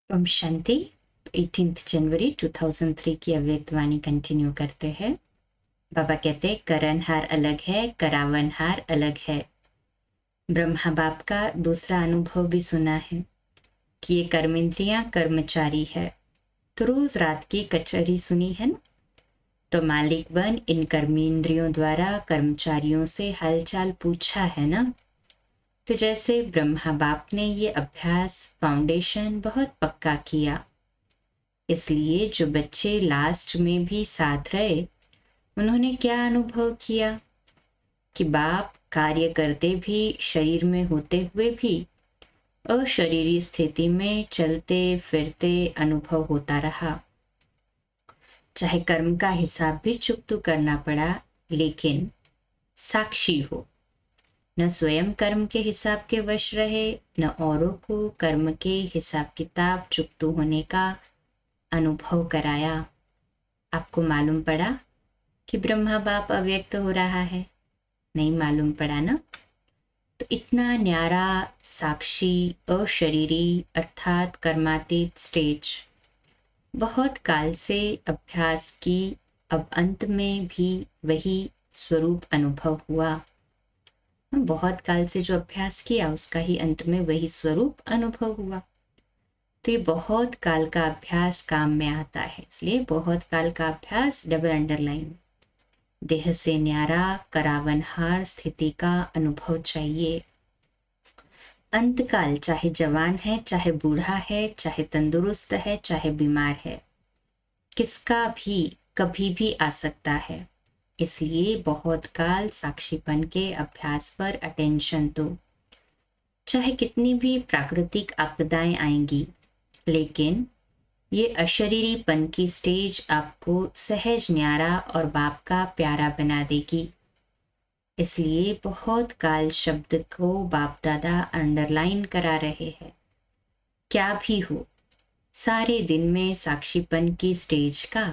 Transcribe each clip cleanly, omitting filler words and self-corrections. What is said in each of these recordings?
ओम शांति। 18 जनवरी 2003 की अव्यक्तवाणी कंटिन्यू करते हैं। बाबा कहते करणहार अलग है, करावनहार अलग है। ब्रह्मा बाप का दूसरा अनुभव भी सुना है कि ये कर्मेंद्रियां कर्मचारी है। तो रोज रात की कचहरी सुनी है ना। तो मालिक बन इन कर्मेंद्रियों द्वारा कर्मचारियों से हालचाल पूछा है ना। तो जैसे ब्रह्मा बाप ने ये अभ्यास फाउंडेशन बहुत पक्का किया, इसलिए जो बच्चे लास्ट में भी साथ रहे उन्होंने क्या अनुभव किया कि बाप कार्य करते भी, शरीर में होते हुए भी अशरीरी स्थिति में चलते फिरते अनुभव होता रहा। चाहे कर्म का हिसाब भी चुकतू करना पड़ा, लेकिन साक्षी हो। न स्वयं कर्म के हिसाब के वश रहे, न औरों को कर्म के हिसाब किताब चुकतू होने का अनुभव कराया। आपको मालूम पड़ा कि ब्रह्मा बाप अव्यक्त हो रहा है? नहीं मालूम पड़ा ना। तो इतना न्यारा साक्षी अशरीरी अर्थात कर्मातीत स्टेज बहुत काल से अभ्यास की, अब अंत में भी वही स्वरूप अनुभव हुआ। बहुत काल से जो अभ्यास किया उसका ही अंत में वही स्वरूप अनुभव हुआ। तो ये बहुत काल का अभ्यास काम में आता है, इसलिए बहुत काल का अभ्यास डबल अंडरलाइन। देह से न्यारा करावनहार स्थिति का अनुभव चाहिए। अंतकाल चाहे जवान है, चाहे बूढ़ा है, चाहे तंदुरुस्त है, चाहे बीमार है, किसका भी कभी भी आ सकता है। इसलिए बहुत काल साक्षीपन के अभ्यास पर अटेंशन दो। चाहे कितनी भी प्राकृतिक आपदाएं आएंगी, लेकिन ये अशरीरीपन की स्टेज आपको सहज न्यारा और बाप का प्यारा बना देगी। इसलिए बहुत काल शब्द को बाप दादा अंडरलाइन करा रहे हैं। क्या भी हो, सारे दिन में साक्षीपन की स्टेज का,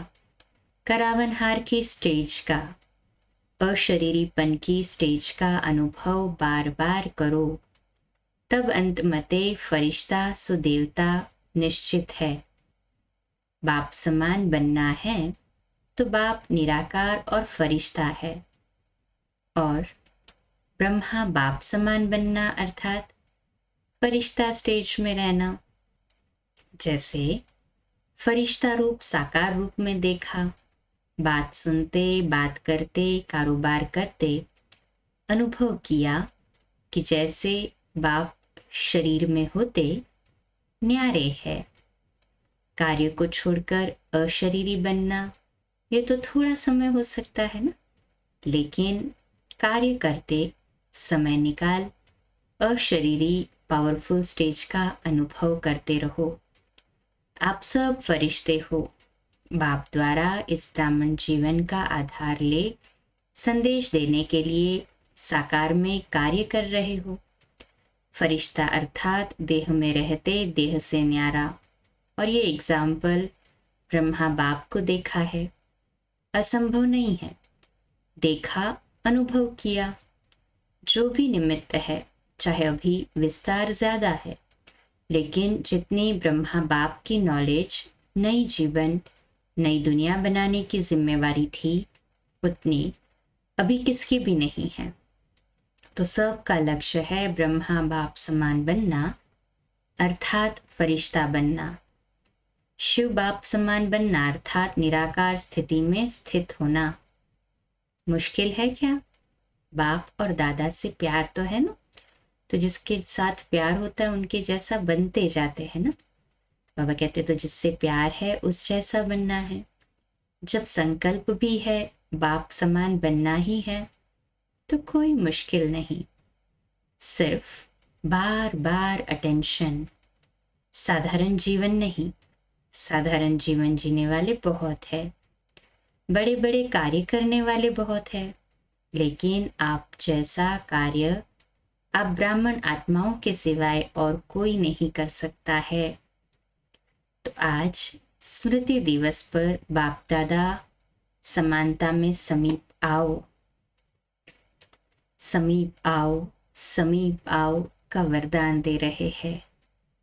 करावनहार की स्टेज का, अशरीरीपन की स्टेज का अनुभव बार बार करो। तब अंत मते फरिश्ता सुदेवता निश्चित है। बाप समान बनना है तो बाप निराकार और फरिश्ता है, और ब्रह्मा बाप समान बनना अर्थात फरिश्ता स्टेज में रहना। जैसे फरिश्ता रूप साकार रूप में देखा, बात सुनते, बात करते, कारोबार करते अनुभव किया कि जैसे बाप शरीर में होते न्यारे है। कार्य को छोड़कर अशरीरी बनना ये तो थोड़ा समय हो सकता है ना, लेकिन कार्य करते समय निकाल अशरीरी पावरफुल स्टेज का अनुभव करते रहो। आप सब फरिश्ते हो, बाप द्वारा इस ब्राह्मण जीवन का आधार ले संदेश देने के लिए साकार में कार्य कर रहे हो। फरिश्ता अर्थात देह में रहते देह से न्यारा, और ये एग्जाम्पल ब्रह्मा बाप को देखा है। असंभव नहीं है, देखा, अनुभव किया। जो भी निमित्त है, चाहे अभी विस्तार ज्यादा है, लेकिन जितनी ब्रह्मा बाप की नॉलेज नई जीवन नई दुनिया बनाने की जिम्मेवारी थी, उतनी अभी किसकी भी नहीं है। तो सबका लक्ष्य है ब्रह्मा बाप समान बनना, अर्थात फरिश्ता बनना। शिव बाप समान बनना अर्थात निराकार स्थिति में स्थित होना। मुश्किल है क्या? बाप और दादा से प्यार तो है ना, तो जिसके साथ प्यार होता है उनके जैसा बनते जाते हैं ना। बाबा कहते तो जिससे प्यार है उस जैसा बनना है। जब संकल्प भी है बाप समान बनना ही है, तो कोई मुश्किल नहीं, सिर्फ बार बार अटेंशन। साधारण जीवन नहीं, साधारण जीवन जीने वाले बहुत है, बड़े बड़े कार्य करने वाले बहुत है, लेकिन आप जैसा कार्य आप ब्राह्मण आत्माओं के सिवाय और कोई नहीं कर सकता है। तो आज स्मृति दिवस पर बाप दादा समानता में समीप आओ, समीप आओ, समीप आओ का वरदान दे रहे हैं।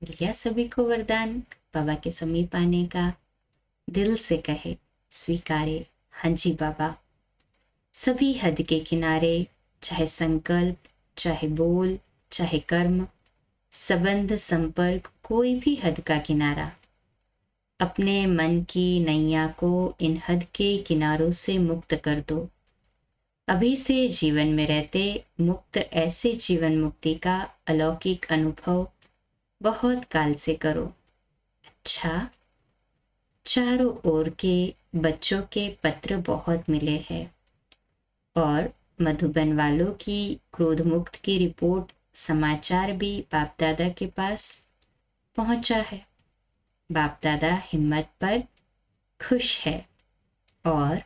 मिल गया सभी को वरदान? बाबा के समीप आने का। दिल से कहे, स्वीकारे, हाँ जी बाबा। सभी हद के किनारे, चाहे संकल्प, चाहे बोल, चाहे कर्म, संबंध, संपर्क, कोई भी हद का किनारा, अपने मन की नैया को इन हद के किनारों से मुक्त कर दो। अभी से जीवन में रहते मुक्त ऐसे जीवन मुक्ति का अलौकिक अनुभव बहुत काल से करो। अच्छा, चारों ओर के बच्चों के पत्र बहुत मिले हैं और मधुबन वालों की क्रोध मुक्त की रिपोर्ट समाचार भी बाप दादा के पास पहुंचा है। बाप दादा हिम्मत पर खुश है और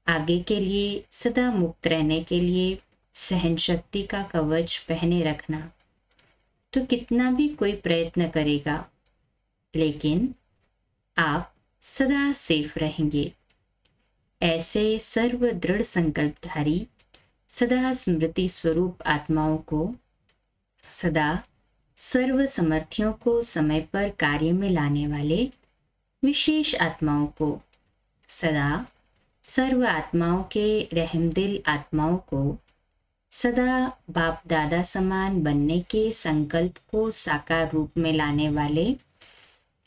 आगे के लिए सदा मुक्त रहने के लिए सहन शक्ति का कवच पहने रखना। तो कितना भी कोई प्रयत्न करेगा, लेकिन आप सदा सेफ रहेंगे। ऐसे सर्व दृढ़ संकल्पधारी सदा स्मृति स्वरूप आत्माओं को, सदा सर्व समर्थियों को समय पर कार्य में लाने वाले विशेष आत्माओं को, सदा सर्व आत्माओं के रहमदिल आत्माओं को, सदा बाप दादा समान बनने के संकल्प को साकार रूप में लाने वाले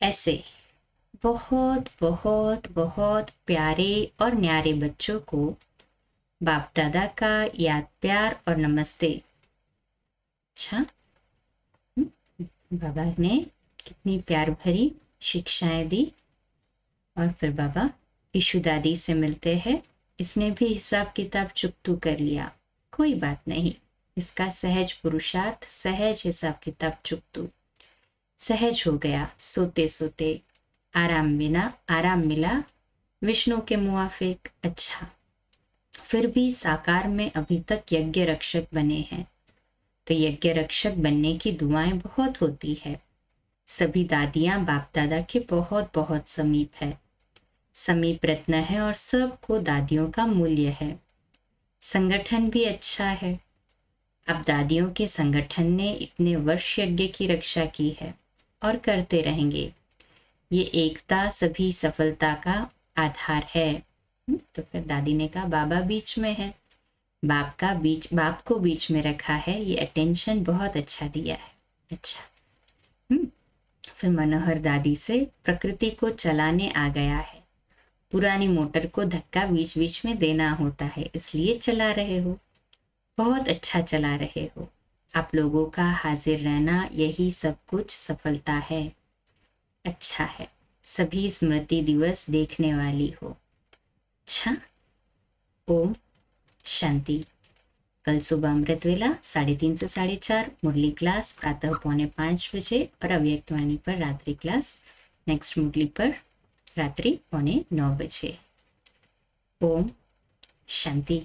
ऐसे बहुत बहुत बहुत प्यारे और न्यारे बच्चों को बाप दादा का याद, प्यार और नमस्ते। अच्छा, बाबा ने कितनी प्यार भरी शिक्षाएं दी। और फिर बाबा ईशु दादी से मिलते हैं। इसने भी हिसाब किताब चुकतू कर लिया, कोई बात नहीं। इसका सहज पुरुषार्थ, सहज हिसाब किताब चुकतू सहज हो गया। सोते सोते आराम मिला विष्णु के मुआफिक। अच्छा, फिर भी साकार में अभी तक यज्ञ रक्षक बने हैं, तो यज्ञ रक्षक बनने की दुआएं बहुत होती है। सभी दादियां बाप दादा के बहुत बहुत समीप है, समीप रत्न है और सबको दादियों का मूल्य है। संगठन भी अच्छा है। अब दादियों के संगठन ने इतने वर्ष यज्ञ की रक्षा की है और करते रहेंगे। ये एकता सभी सफलता का आधार है। तो फिर दादी ने कहा बाबा बीच में है, बाप को बीच में रखा है, ये अटेंशन बहुत अच्छा दिया है। अच्छा, फिर मनोहर दादी से प्रकृति को चलाने आ गया है। पुरानी मोटर को धक्का बीच बीच में देना होता है, इसलिए चला रहे हो, बहुत अच्छा चला रहे हो। आप लोगों का हाजिर रहना यही सब कुछ सफलता है। अच्छा है, सभी स्मृति दिवस देखने वाली हो। अच्छा, ओम शांति। कल सुबह अमृत वेला 3:30 से 4:30 मुरली क्लास, प्रातः 4:45 बजे और अव्यक्त वाणी पर रात्रि क्लास, नेक्स्ट मुरली पर रात्रि 8:45 बजे। ओम शांति।